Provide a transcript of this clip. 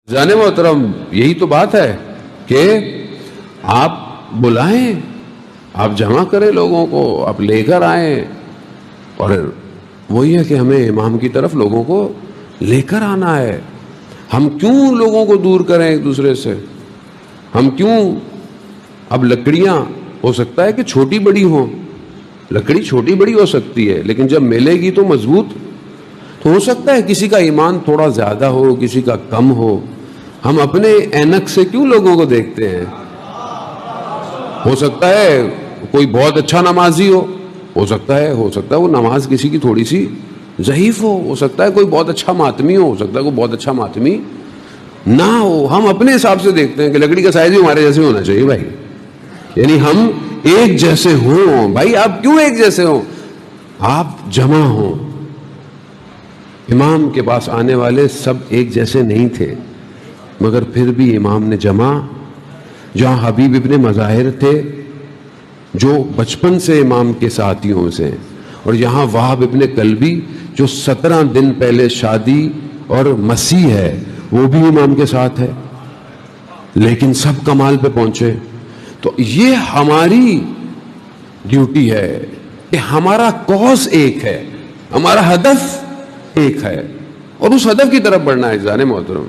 جان محترم، یہی تو بات ہے کہ آپ بلائیں، آپ جمع کریں لوگوں کو، آپ لے کر آئیں، اور وہی ہے کہ ہمیں امام کی طرف لوگوں کو لے کر آنا ہے۔ ہم کیوں لوگوں کو دور کریں ایک دوسرے سے؟ ہم کیوں؟ اب لکڑیاں ہو سکتا ہے کہ چھوٹی بڑی ہوں، لکڑی چھوٹی بڑی ہو سکتی ہے، لیکن جب ملے گی تو مضبوط تو ہو سکتا ہے کسی کا ایمان تھوڑا زیادہ ہو، کسی کا کم ہو۔ ہم اپنے اینک سے کیوں لوگوں کو دیکھتے ہیں؟ ہو سکتا ہے کوئی بہت اچھا نمازی ہو سکتا ہے وہ نماز کسی کی تھوڑی سی ضعیف ہو سکتا ہے کوئی بہت اچھا ماتمی ہو سکتا ہے کوئی بہت اچھا ماتمی نہ ہو۔ ہم اپنے حساب سے دیکھتے ہیں کہ لکڑی کا سائز بھی ہمارے جیسے ہونا چاہیے بھائی، یعنی ہم ایک جیسے ہوں۔ بھائی آپ کیوں ایک جیسے ہوں؟ آپ جمع ہوں۔ امام کے پاس آنے والے سب ایک جیسے نہیں تھے، مگر پھر بھی امام نے جمع، جہاں حبیب ابن مظاہر تھے جو بچپن سے امام کے ساتھیوں سے، اور یہاں وہب ابن کلبی جو 17 دن پہلے شادی اور مسیح ہے وہ بھی امام کے ساتھ ہے، لیکن سب کمال پہ پہنچے۔ تو یہ ہماری ڈیوٹی ہے کہ ہمارا کاز ایک ہے، ہمارا ہدف ایک ہے، اور اس ہدف کی طرف بڑھنا ہے۔ جان محترم،